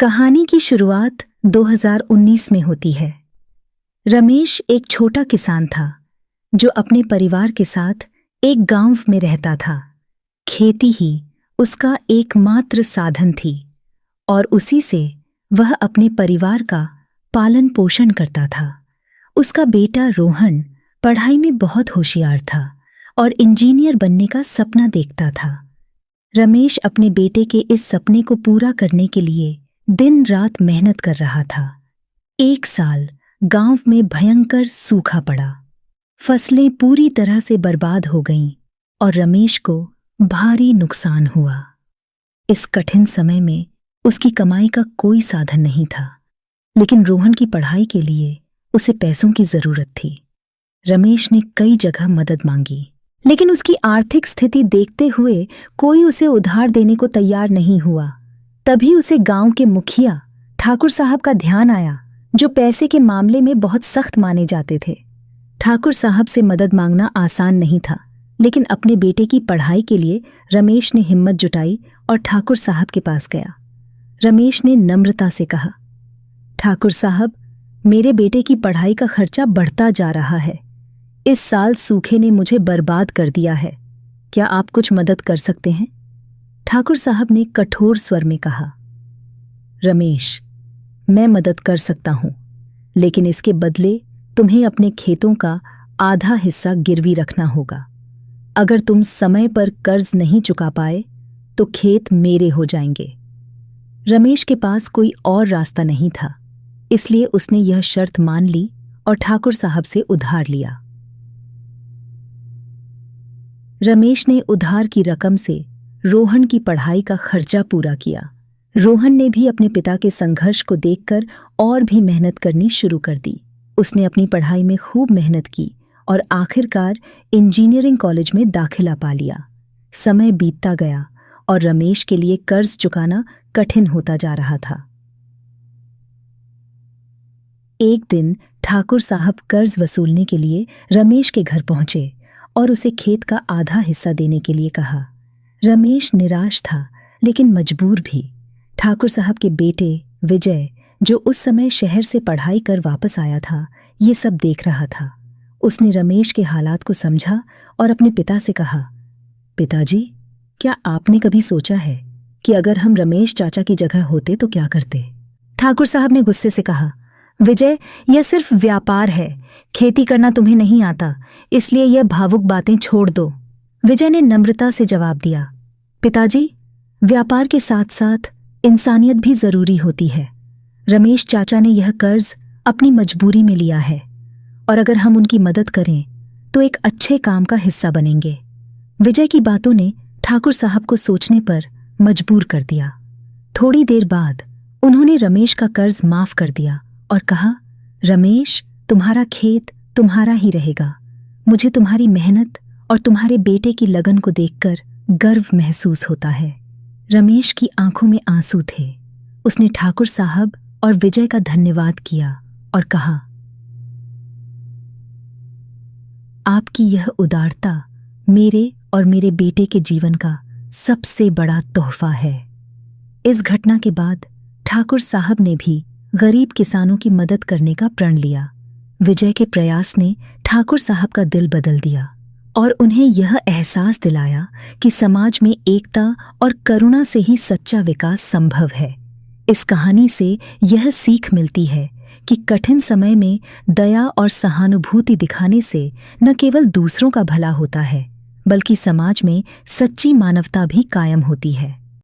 कहानी की शुरुआत 2019 में होती है। रमेश एक छोटा किसान था जो अपने परिवार के साथ एक गांव में रहता था। खेती ही उसका एकमात्र साधन थी और उसी से वह अपने परिवार का पालन पोषण करता था। उसका बेटा रोहन पढ़ाई में बहुत होशियार था और इंजीनियर बनने का सपना देखता था। रमेश अपने बेटे के इस सपने को पूरा करने के लिए दिन रात मेहनत कर रहा था। एक साल गांव में भयंकर सूखा पड़ा। फसलें पूरी तरह से बर्बाद हो गईं और रमेश को भारी नुकसान हुआ। इस कठिन समय में उसकी कमाई का कोई साधन नहीं था, लेकिन रोहन की पढ़ाई के लिए उसे पैसों की जरूरत थी। रमेश ने कई जगह मदद मांगी, लेकिन उसकी आर्थिक स्थिति देखते हुए कोई उसे उधार देने को तैयार नहीं हुआ। तभी उसे गांव के मुखिया ठाकुर साहब का ध्यान आया, जो पैसे के मामले में बहुत सख्त माने जाते थे। ठाकुर साहब से मदद मांगना आसान नहीं था, लेकिन अपने बेटे की पढ़ाई के लिए रमेश ने हिम्मत जुटाई और ठाकुर साहब के पास गया। रमेश ने नम्रता से कहा, ठाकुर साहब, मेरे बेटे की पढ़ाई का खर्चा बढ़ता जा रहा है। इस साल सूखे ने मुझे बर्बाद कर दिया है। क्या आप कुछ मदद कर सकते हैं? ठाकुर साहब ने कठोर स्वर में कहा, रमेश, मैं मदद कर सकता हूं, लेकिन इसके बदले तुम्हें अपने खेतों का आधा हिस्सा गिरवी रखना होगा। अगर तुम समय पर कर्ज नहीं चुका पाए तो खेत मेरे हो जाएंगे। रमेश के पास कोई और रास्ता नहीं था, इसलिए उसने यह शर्त मान ली और ठाकुर साहब से उधार लिया। रमेश ने उधार की रकम से रोहन की पढ़ाई का खर्चा पूरा किया। रोहन ने भी अपने पिता के संघर्ष को देखकर और भी मेहनत करनी शुरू कर दी। उसने अपनी पढ़ाई में खूब मेहनत की और आखिरकार इंजीनियरिंग कॉलेज में दाखिला पा लिया। समय बीतता गया और रमेश के लिए कर्ज चुकाना कठिन होता जा रहा था। एक दिन ठाकुर साहब कर्ज वसूलने के लिए रमेश के घर पहुंचे और उसे खेत का आधा हिस्सा देने के लिए कहा। रमेश निराश था, लेकिन मजबूर भी। ठाकुर साहब के बेटे विजय, जो उस समय शहर से पढ़ाई कर वापस आया था, ये सब देख रहा था। उसने रमेश के हालात को समझा और अपने पिता से कहा, पिताजी, क्या आपने कभी सोचा है कि अगर हम रमेश चाचा की जगह होते तो क्या करते? ठाकुर साहब ने गुस्से से कहा, विजय, यह सिर्फ व्यापार है। खेती करना तुम्हें नहीं आता, इसलिए यह भावुक बातें छोड़ दो। विजय ने नम्रता से जवाब दिया, पिताजी, व्यापार के साथ साथ इंसानियत भी जरूरी होती है। रमेश चाचा ने यह कर्ज अपनी मजबूरी में लिया है और अगर हम उनकी मदद करें तो एक अच्छे काम का हिस्सा बनेंगे। विजय की बातों ने ठाकुर साहब को सोचने पर मजबूर कर दिया। थोड़ी देर बाद उन्होंने रमेश का कर्ज माफ कर दिया और कहा, रमेश, तुम्हारा खेत तुम्हारा ही रहेगा। मुझे तुम्हारी मेहनत और तुम्हारे बेटे की लगन को देखकर गर्व महसूस होता है। रमेश की आंखों में आंसू थे। उसने ठाकुर साहब और विजय का धन्यवाद किया और कहा, आपकी यह उदारता मेरे और मेरे बेटे के जीवन का सबसे बड़ा तोहफा है। इस घटना के बाद ठाकुर साहब ने भी गरीब किसानों की मदद करने का प्रण लिया। विजय के प्रयास ने ठाकुर साहब का दिल बदल दिया और उन्हें यह एहसास दिलाया कि समाज में एकता और करुणा से ही सच्चा विकास संभव है। इस कहानी से यह सीख मिलती है कि कठिन समय में दया और सहानुभूति दिखाने से न केवल दूसरों का भला होता है, बल्कि समाज में सच्ची मानवता भी कायम होती है।